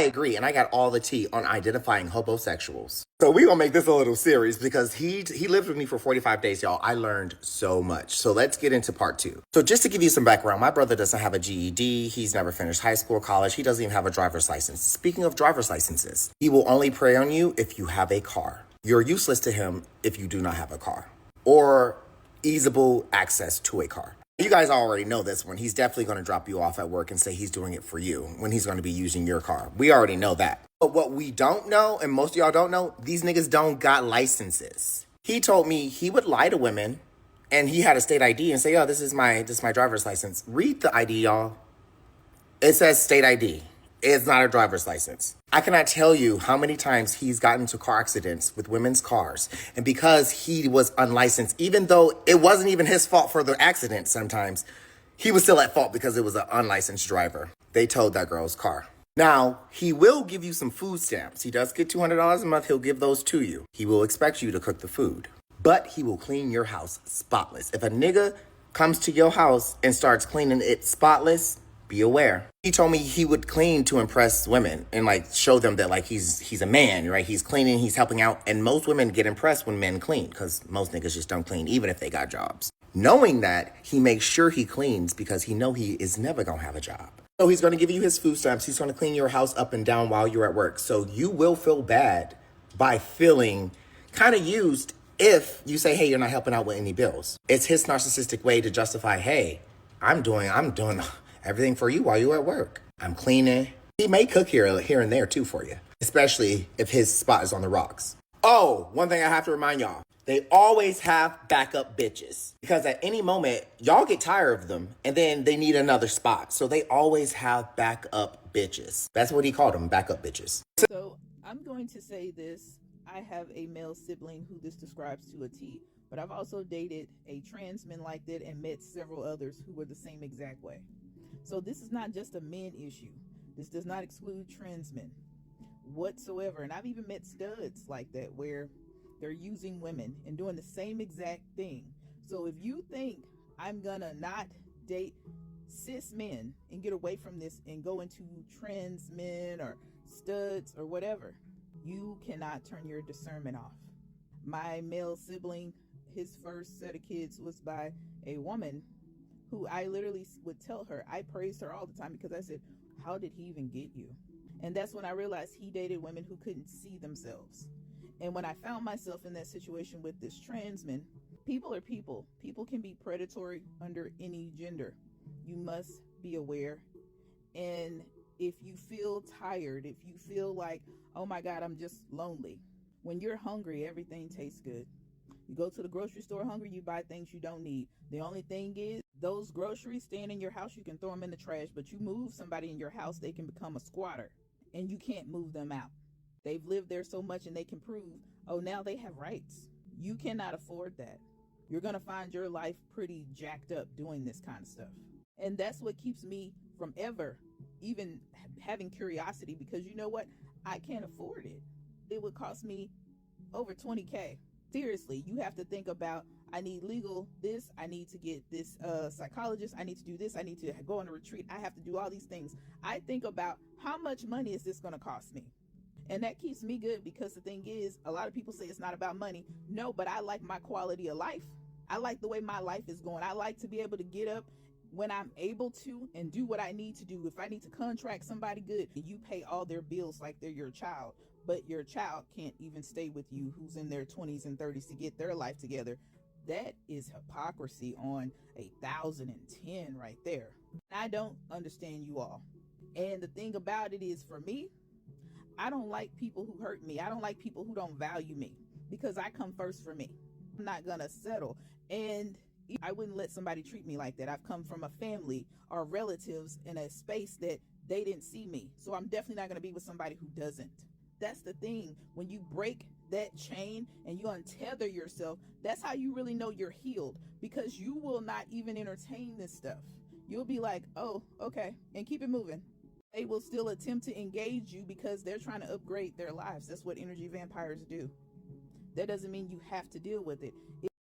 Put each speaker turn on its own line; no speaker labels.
I agree, and I got all the tea on identifying hobosexuals. So we gonna make this a little serious because he lived with me for 45 days, y'all. I learned so much. So let's get into part 2. So just to give you some background, my brother doesn't have a GED. He's never finished high school, college. He doesn't even have a driver's license. Speaking of driver's licenses, he will only prey on you if you have a car. You're useless to him if you do not have a car or easable access to a car. You guys already know this one. He's definitely going to drop you off at work and say he's doing it for you when he's going to be using your car. We already know that. But what we don't know, and most of y'all don't know, these niggas don't got licenses. He told me he would lie to women and he had a state ID and say, oh, this is my driver's license. Read the ID, y'all. It says state ID. It's not a driver's license. I cannot tell you how many times he's gotten into car accidents with women's cars. And because he was unlicensed, even though it wasn't even his fault for the accident sometimes, he was still at fault because it was an unlicensed driver. They towed that girl's car. Now, he will give you some food stamps. He does get $200 a month. He'll give those to you. He will expect you to cook the food. But he will clean your house spotless. If a nigga comes to your house and starts cleaning it spotless, be aware. He told me he would clean to impress women and like show them that like he's a man, right? He's cleaning, he's helping out. And most women get impressed when men clean because most niggas just don't clean even if they got jobs. Knowing that, he makes sure he cleans because he know he is never gonna have a job. So he's gonna give you his food stamps. He's gonna clean your house up and down while you're at work. So you will feel bad by feeling kind of used if you say, hey, you're not helping out with any bills. It's his narcissistic way to justify, hey, I'm doing everything for you while you're at work. I'm cleaning. He may cook here and there too for you, especially if his spot is on the rocks. Oh, one thing I have to remind y'all, they always have backup bitches because at any moment, y'all get tired of them and then they need another spot. So they always have backup bitches. That's what he called them, backup bitches.
So I'm going to say this. I have a male sibling who this describes to a T, but I've also dated a trans man like that and met several others who were the same exact way. So this is not just a men issue. This does not exclude trans men whatsoever. And I've even met studs like that where they're using women and doing the same exact thing. So if you think I'm gonna not date cis men and get away from this and go into trans men or studs or whatever, you cannot turn your discernment off. My male sibling, his first set of kids was by a woman who I literally would tell her, I praised her all the time because I said, how did he even get you? And that's when I realized he dated women who couldn't see themselves. And when I found myself in that situation with this trans man, people are people. People can be predatory under any gender. You must be aware. And if you feel tired, if you feel like, oh my God, I'm just lonely. When you're hungry, everything tastes good. You go to the grocery store hungry, you buy things you don't need. The only thing is, those groceries staying in your house, you can throw them in the trash, but you move somebody in your house, they can become a squatter, and you can't move them out. They've lived there so much and they can prove, oh, now they have rights. You cannot afford that. You're going to find your life pretty jacked up doing this kind of stuff. And that's what keeps me from ever even having curiosity, because you know what? I can't afford it. It would cost me over $20K. Seriously, you have to think about, I need legal this, I need to get this psychologist, I need to do this, I need to go on a retreat, I have to do all these things. I think about how much money is this going to cost me? And that keeps me good, because the thing is, a lot of people say it's not about money. No, but I like my quality of life. I like the way my life is going. I like to be able to get up when I'm able to and do what I need to do. If I need to contract somebody good, you pay all their bills like they're your child. But your child can't even stay with you, who's in their 20s and 30s, to get their life together. That is hypocrisy on 1,010 right there. I don't understand you all. And the thing about it is, for me, I don't like people who hurt me. I don't like people who don't value me, because I come first for me. I'm not gonna settle. And I wouldn't let somebody treat me like that. I've come from a family or relatives in a space that they didn't see me. So I'm definitely not gonna be with somebody who doesn't. That's the thing. When you break that chain and you untether yourself, that's how you really know you're healed, because you will not even entertain this stuff. You'll be like, oh, okay, and keep it moving. They will still attempt to engage you because they're trying to upgrade their lives. That's what energy vampires do. That doesn't mean you have to deal with it.